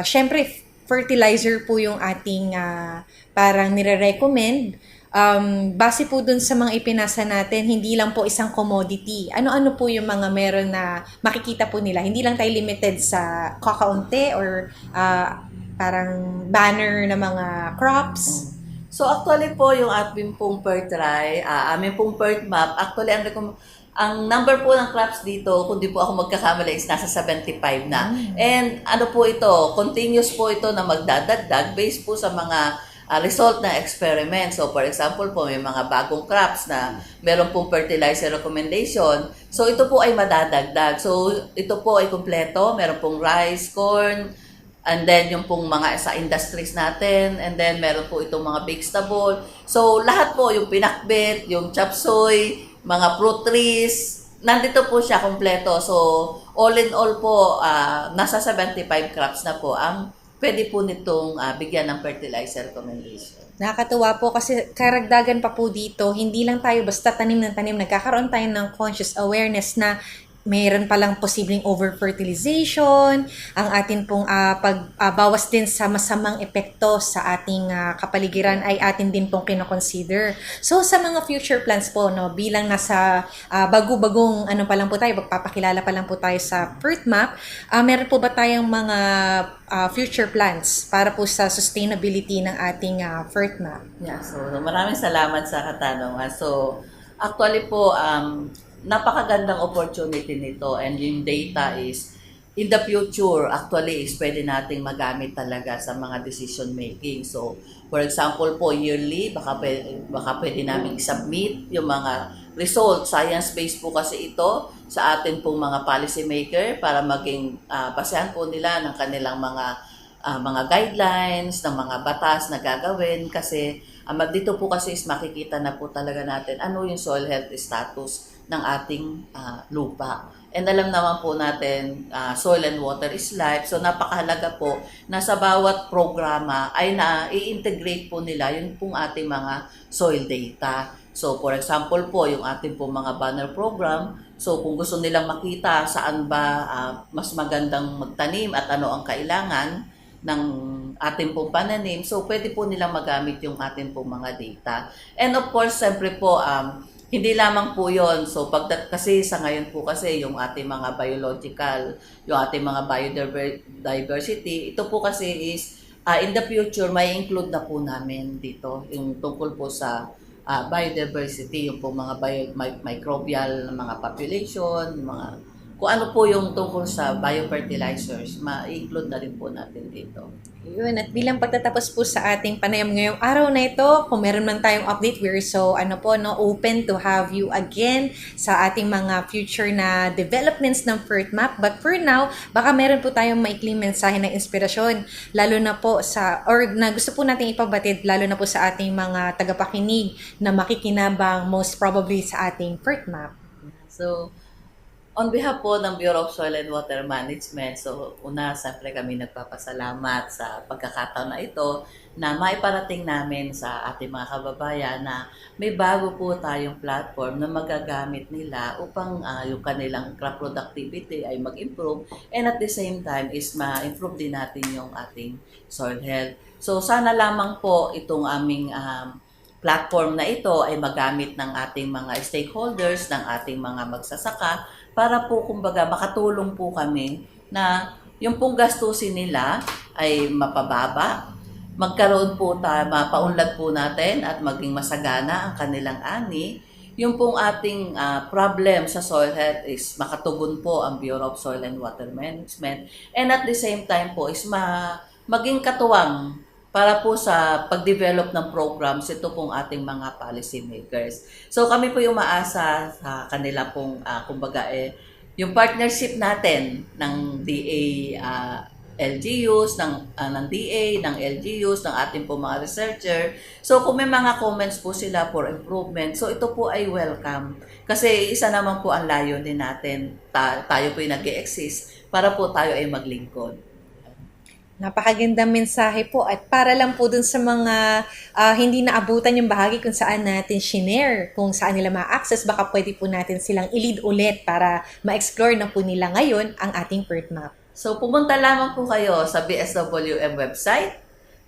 syempre, fertilizer po yung ating parang nire-recommend. Base po dun sa mga ipinasa natin, hindi lang po isang commodity. Ano-ano po yung mga meron na makikita po nila? Hindi lang tayo limited sa kakaunti or parang banner na mga crops. So actually po yung ating pong PERTRI, aming pong PERT map, actually ang number po ng crops dito, kung di po ako magkakamali, is nasa 75 na. And ano po ito, continuous po ito na magdadagdag based po sa mga result ng experiment. So for example po, may mga bagong crops na meron pong fertilizer recommendation. So ito po ay madadagdag. So ito po ay kumpleto. Meron pong rice, corn, and then yung pong mga sa industries natin, and then meron po itong mga vegetable. So lahat po, yung pinakbet, yung chop suey, mga fruit trees, nandito po siya kumpleto. So all in all po, nasa 75 crops na po ang pwede po nitong bigyan ng fertilizer recommendation. Nakakatuwa po kasi karagdagan pa po dito, hindi lang tayo basta tanim ng tanim, nagkakaroon tayo ng conscious awareness na mayroon palang posibleng over-fertilization, ang atin pong pagbawas din sa masamang epekto sa ating kapaligiran ay atin din pong kinoconsider. So sa mga future plans po, no, bilang nasa bago-bagong pa lang po tayo, magpapakilala pa lang po tayo sa PERT map, meron po ba tayong mga future plans para po sa sustainability ng ating PERT map? Yeah, so maraming salamat sa katanungan. So actually po, napakagandang opportunity nito, and yung data is in the future actually is pwede nating magamit talaga sa mga decision making. So for example po, yearly baka pwede namin submit yung mga results. Science-based po kasi ito sa atin pong mga policy maker para maging basehan po nila ng kanilang mga guidelines, ng mga batas na gagawin, kasi dito po kasi is makikita na po talaga natin ano yung soil health status ng ating lupa. And alam naman po natin, soil and water is life. So napakahalaga po na sa bawat programa ay na-i-integrate po nila yung pong ating mga soil data. So for example po, yung ating pong mga banner program, so kung gusto nilang makita saan ba mas magandang magtanim at ano ang kailangan ng ating pong pananim, so pwede po nilang magamit yung ating pong mga data. And of course, siyempre po, hindi lamang po yon. So kasi sa ngayon po kasi yung ating mga biological, yung ating mga biodiversity, ito po kasi is in the future may include na po namin dito yung tungkol po sa biodiversity, yung po mga microbial na mga population, mga kung ano po yung tungkol sa biofertilizers, ma-include na rin po natin dito. Yun, at bilang pagtatapos po sa ating panayam ngayong araw na ito, kung meron man tayong update, we're so open to have you again sa ating mga future na developments ng PERT map. But for now, baka meron po tayong maikling mensahe ng inspirasyon, lalo na po na gusto po nating ipabatid, lalo na po sa ating mga tagapakinig na makikinabang most probably sa ating PERT map. So, on behalf po ng Bureau of Soil and Water Management, so siyempre kami nagpapasalamat sa pagkakataon na ito na maiparating namin sa ating mga kababayan na may bago po tayong platform na magagamit nila upang yung kanilang crop productivity ay mag-improve, and at the same time is ma-improve din natin yung ating soil health. So sana lamang po itong aming platform na ito ay magamit ng ating mga stakeholders, ng ating mga magsasaka, para po kumbaga makatulong po kami na yung pong gastusin nila ay mapababa, magkaroon po mapaunlad po natin at maging masagana ang kanilang ani. Yung pong ating problem sa soil health is makatugon po ang Bureau of Soil and Water Management, and at the same time po is maging katuwang para po sa pag-develop ng programs ito pong ating mga policy makers. So kami po yung umaasa sa kanila pong kumbaga yung partnership natin ng DA LGUs, ng DA, ng LGUs, ng ating po mga researcher. So kung may mga comments po sila for improvement, so ito po ay welcome. Kasi isa naman po ang layunin natin, tayo po yung nag-e-exist para po tayo ay maglingkod. Napakagandang mensahe po at para lang po dun sa mga hindi naabutan yung bahagi kung saan natin shinare, kung saan nila ma-access, baka pwede po natin silang i-lead ulit para ma-explore na po nila ngayon ang ating PERT map. So pumunta lamang po kayo sa BSWM website.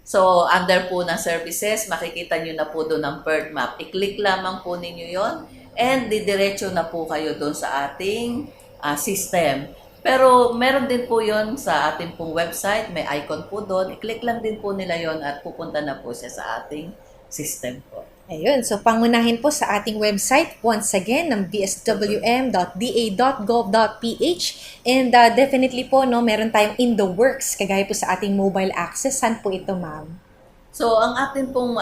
So under po ng services, makikita nyo na po doon ang PERT map. I-click lamang po ninyo yon and didiretso na po kayo doon sa ating system. Pero meron din po yon sa ating pong website, may icon po doon. I-click lang din po nila yon at pupunta na po siya sa ating system po. Ayun, so pangunahin po sa ating website, once again, ng bswm.da.gov.ph and definitely po, no, meron tayong in the works, kagaya po sa ating mobile access. Saan po ito, ma'am? So, ang ating pong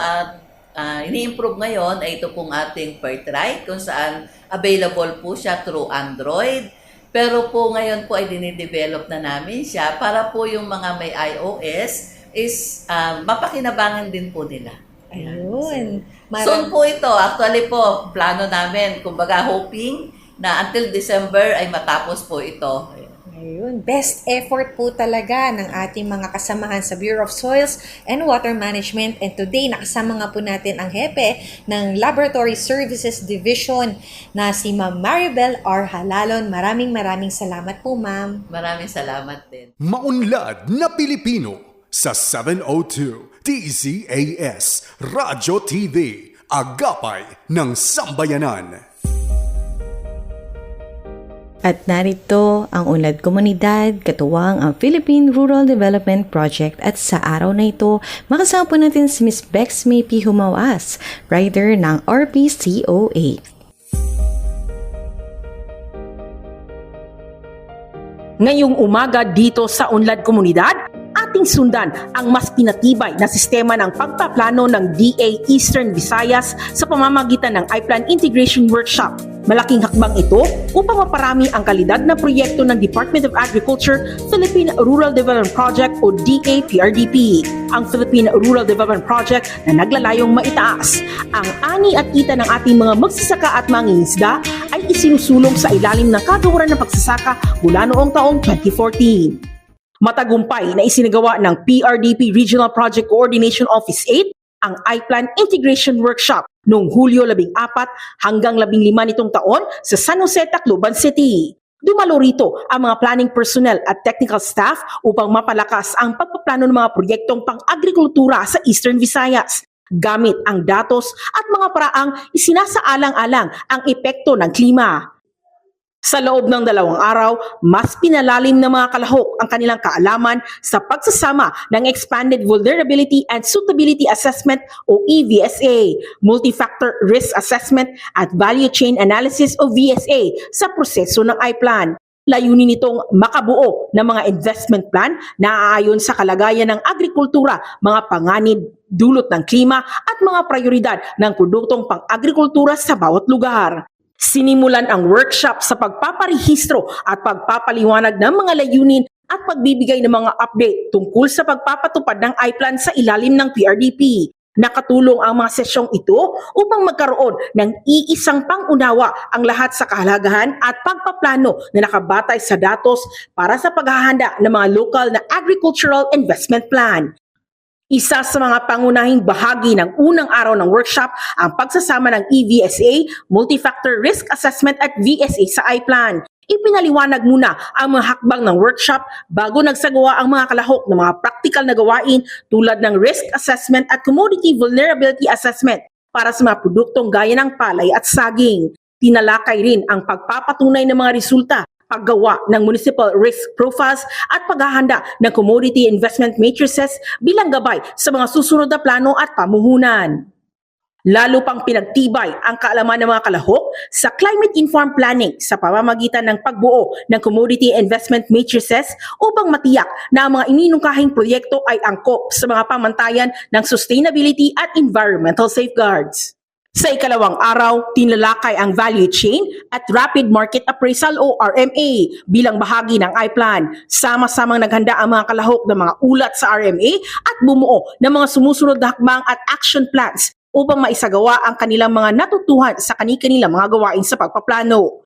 ini-improve ngayon ay ito pong ating PERT kung saan available po siya through Android. Pero po ngayon po ay dinidevelop na namin siya para po yung mga may iOS is mapakinabangan din po nila. Ayun. Soon po ito. Actually po, plano namin, kumbaga hoping na until December ay matapos po ito. Ayun. Best effort po talaga ng ating mga kasamahan sa Bureau of Soils and Water Management. And today, nakasama nga po natin ang hepe ng Laboratory Services Division na si Ma'am Maribel R. Halalon. Maraming salamat po, ma'am. Maraming salamat din. Maunlad na Pilipino sa 702 DZAS Radyo TV, Agapay ng Sambayanan. At narito ang Unlad Komunidad, katuwang ang Philippine Rural Development Project at sa araw na ito, makasama po natin si Ms. Bexme P. Humawas, writer ng RPCOA. Ngayong umaga dito sa Unlad Komunidad, ating sundan ang mas pinatibay na sistema ng pagpaplano ng DA Eastern Visayas sa pamamagitan ng iPlan Integration Workshop. Malaking hakbang ito upang maparami ang kalidad na proyekto ng Department of Agriculture Philippine Rural Development Project o DA-PRDP. Ang Philippine Rural Development Project na naglalayong maitaas ang ani at kita ng ating mga magsasaka at mangingisda ay isinusulong sa ilalim ng kagawaran ng pagsasaka mula noong taong 2014. Matagumpay na isinagawa ng PRDP Regional Project Coordination Office 8 ang iPlan Integration Workshop noong Hulyo 14 hanggang 15 nitong taon sa San Jose, Tacloban City. Dumalo rito ang mga planning personnel at technical staff upang mapalakas ang pagpaplano ng mga proyektong pang-agrikultura sa Eastern Visayas gamit ang datos at mga paraang isinasaalang-alang ang epekto ng klima. Sa loob ng 2 araw, mas pinalalim ng mga kalahok ang kanilang kaalaman sa pagsasama ng Expanded Vulnerability and Suitability Assessment o EVSA, Multi-Factor Risk Assessment at Value Chain Analysis o VSA sa proseso ng iPlan. Layunin nitong makabuo ng mga investment plan na aayon sa kalagayan ng agrikultura, mga panganib, dulot ng klima at mga prioridad ng produktong pang-agrikultura sa bawat lugar. Sinimulan ang workshop sa pagpaparehistro at pagpapaliwanag ng mga layunin at pagbibigay ng mga update tungkol sa pagpapatupad ng iPlan sa ilalim ng PRDP. Nakatulong ang mga sesyong ito upang magkaroon ng iisang pangunawa ang lahat sa kahalagahan at pagpaplano na nakabatay sa datos para sa paghahanda ng mga local na agricultural investment plan. Isa sa mga pangunahing bahagi ng unang araw ng workshop ang pagsasama ng EVSA, Multi-Factor Risk Assessment at VSA sa iPlan. Ipinaliwanag muna ang mga hakbang ng workshop bago nagsagawa ang mga kalahok ng mga practical na gawain tulad ng risk assessment at commodity vulnerability assessment para sa mga produktong gaya ng palay at saging. Tinalakay rin ang pagpapatunay ng mga resulta, paggawa ng municipal risk profiles at paghahanda ng commodity investment matrices bilang gabay sa mga susunod na plano at pamuhunan. Lalo pang pinagtibay ang kaalaman ng mga kalahok sa climate-informed planning sa pamamagitan ng pagbuo ng commodity investment matrices upang matiyak na ang mga ininungkahing proyekto ay angkop sa mga pamantayan ng sustainability at environmental safeguards. Sa ikalawang araw, tinalakay ang value chain at rapid market appraisal o RMA bilang bahagi ng iPlan. Sama-samang naghanda ang mga kalahok ng mga ulat sa RMA at bumuo ng mga sumusunod na hakbang at action plans upang maisagawa ang kanilang mga natutuhan sa kani-kanilang mga gawain sa pagpaplano.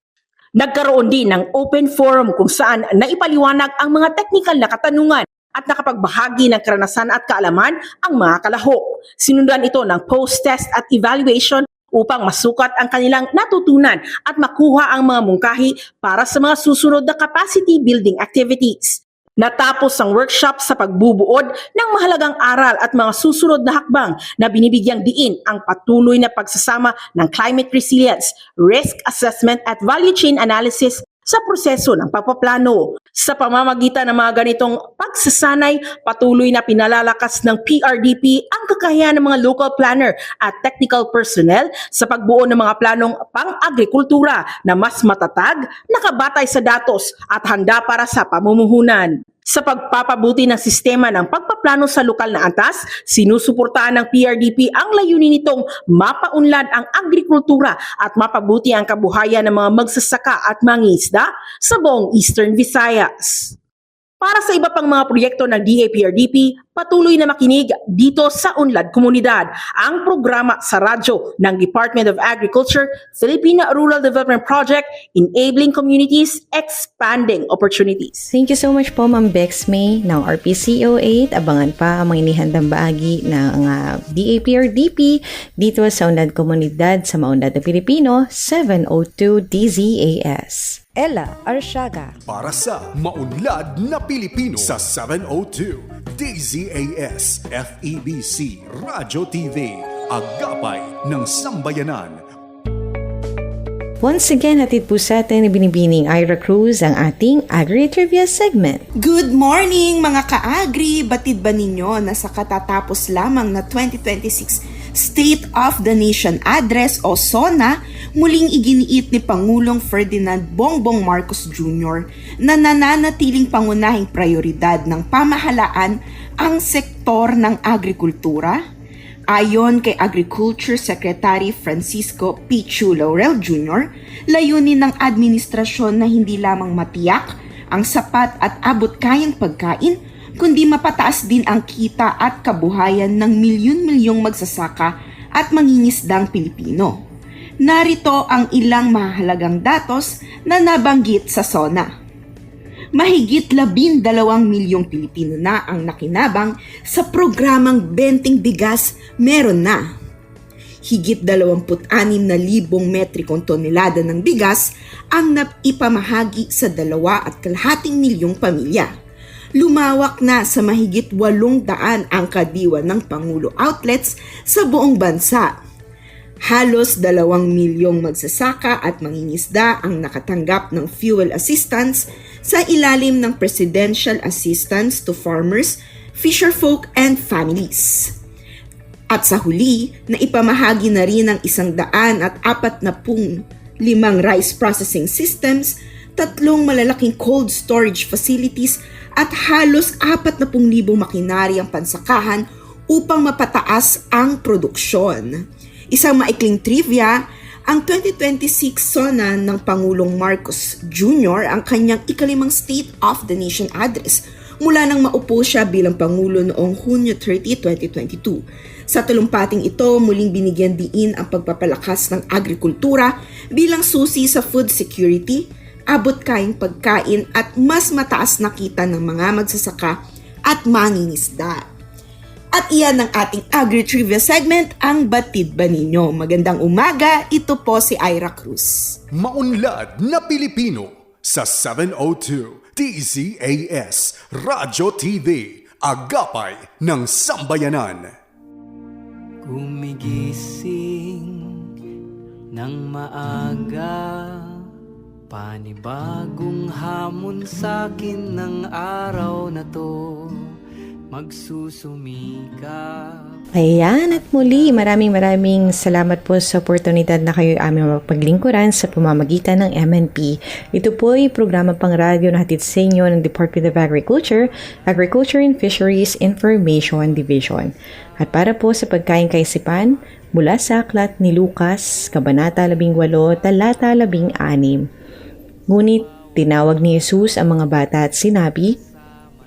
Nagkaroon din ng open forum kung saan naipaliwanag ang mga technical na katanungan at nakapagbahagi ng karanasan at kaalaman ang mga kalahok. Sinundan ito ng post-test at evaluation upang masukat ang kanilang natutunan at makuha ang mga mungkahi para sa mga susunod na capacity building activities. Natapos ang workshop sa pagbubuod ng mahalagang aral at mga susunod na hakbang na binibigyang diin ang patuloy na pagsasama ng climate resilience, risk assessment at value chain analysis sa proseso ng pagpaplano. Sa pamamagitan ng mga ganitong pagsasanay, patuloy na pinalalakas ng PRDP ang kakayahan ng mga local planner at technical personnel sa pagbuo ng mga planong pang-agrikultura na mas matatag, nakabatay sa datos at handa para sa pamumuhunan. Sa pagpapabuti ng sistema ng pagpaplano sa lokal na antas, sinusuportahan ng PRDP ang layunin nitong mapaunlad ang agrikultura at mapabuti ang kabuhayan ng mga magsasaka at mangingisda sa buong Eastern Visayas. Para sa iba pang mga proyekto ng DA-PRDP, patuloy na makinig dito sa Unlad Komunidad, ang programa sa radyo ng Department of Agriculture, Filipino Rural Development Project, Enabling Communities, Expanding Opportunities. Thank you so much po, Ma'am Bex May ng RPCO8. Abangan pa ang mga inihandang bahagi ng DA-PRDP dito sa Unlad Komunidad sa Maunlad na Pilipino, 702 DZAS. Ella Arsiaga. Para sa Maunlad na Pilipino sa 702 DZAS FEBC Radyo TV, Agapay ng Sambayanan. Once again, hatid po sa atin ni Binibining Ira Cruz ang ating Agri-Trivia segment. Good morning mga ka-agri! Batid ba ninyo na sa katatapos lamang na 2026 State of the Nation Address o SONA, muling iginiit ni Pangulong Ferdinand Bongbong Marcos Jr. na nananatiling pangunahing prioridad ng pamahalaan ang sektor ng agrikultura? Ayon kay Agriculture Secretary Francisco P. Laurel Jr., layunin ng administrasyon na hindi lamang matiyak ang sapat at abot-kayang pagkain, kundi mapataas din ang kita at kabuhayan ng milyon-milyong magsasaka at mangingisdang Pilipino. Narito ang ilang mahalagang datos na nabanggit sa SONA. Mahigit 12 milyong Pilipino na ang nakinabang sa programang Benting Bigas Meron Na. Higit 26,000 metrikong tonelada ng bigas ang naipamahagi sa 2.5 milyong pamilya. Lumawak na sa mahigit 800 ang kadiwa ng Pangulo outlets sa buong bansa. Halos 2 milyong magsasaka at mangingisda ang nakatanggap ng fuel assistance sa ilalim ng Presidential Assistance to Farmers, Fisherfolk and Families. At sa huli, naipamahagi na rin ang 145 rice processing systems, 3 malalaking cold storage facilities at halos 40,000 makinaryang pansakahan upang mapataas ang produksyon. Isang maikling trivia, ang 2026 SONA ng Pangulong Marcos Jr. ang kanyang ika-5 State of the Nation Address mula nang maupo siya bilang Pangulo noong Hunyo 30, 2022. Sa talumpating ito, muling binigyan diin ang pagpapalakas ng agrikultura bilang susi sa food security, abot-kayang pagkain at mas mataas na kita ng mga magsasaka at mangingisda. At iyan ang ating Agri-Trivia segment, ang Batid Ba Ninyo? Magandang umaga, ito po si Ira Cruz. Maunlad na Pilipino sa 702 DZAS Radyo TV, Agapay ng Sambayanan. Gumigising ng maaga, panibagong hamon sa'kin ng araw na to. magsusumikap. Ayan, at muli, maraming salamat po sa oportunidad na kayo aming mapaglingkuran sa pamamagitan ng MNP. Ito po ay programa pang radyo na hatid sa inyo ng Department of Agriculture, Agriculture and Fisheries Information Division. At para po sa pagkain kaisipan, mula sa aklat ni Lucas, Kabanata 18, Talata 16. Ngunit tinawag ni Jesus ang mga bata at sinabi,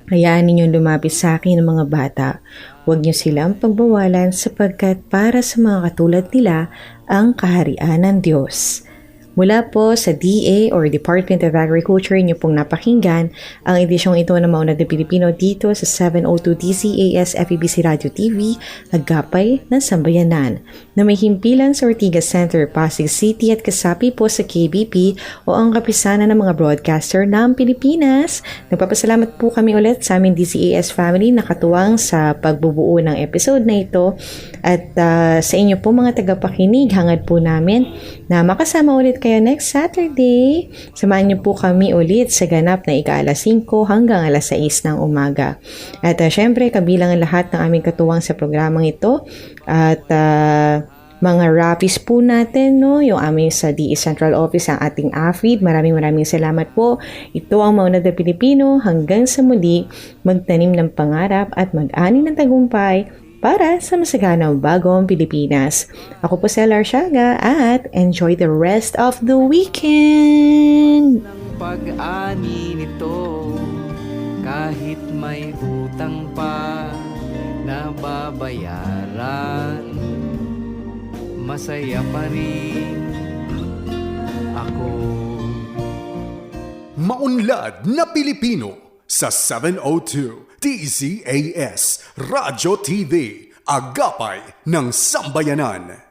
hayaan ninyong lumapit sa akin ang mga bata. Huwag niyo silang pagbawalan sapagkat para sa mga katulad nila ang kaharian ng Diyos. Mula po sa DA or Department of Agriculture, niyo pong napakinggan ang edisyong ito ng Maunlad na Pilipino dito sa 702 DZAS FEBC Radio TV, Agapay ng Sambayanan, na may himpilan sa Ortigas Center, Pasig City at kasapi po sa KBP o ang kapisanan ng mga broadcaster ng Pilipinas. Nagpapasalamat po kami ulit sa aming DZAS family na katuwang sa pagbubuo ng episode na ito at sa inyo po mga tagapakinig, hangad po namin na makasama ulit kayo next Saturday. Samahan niyo po kami ulit sa ganap na ika-alas 5 hanggang alas 6 ng umaga. At syempre, kabilang ang lahat ng aming katuwang sa programang ito at mga rapis po natin, no? Yung aming sa DE Central Office, ang ating AFID. Maraming salamat po. Ito ang Maunlad na Pilipino. Hanggang sa muli, magtanim ng pangarap at mag-ani ng tagumpay para sa masaganang bagong Pilipinas. Ako po si Lar Siaga at enjoy the rest of the weekend! Pag-ani nito, kahit may utang pa na babayaran, masaya pa rin ako. Maunlad na Pilipino sa 702 DZAS Radyo TV, Agapay ng Sambayanan.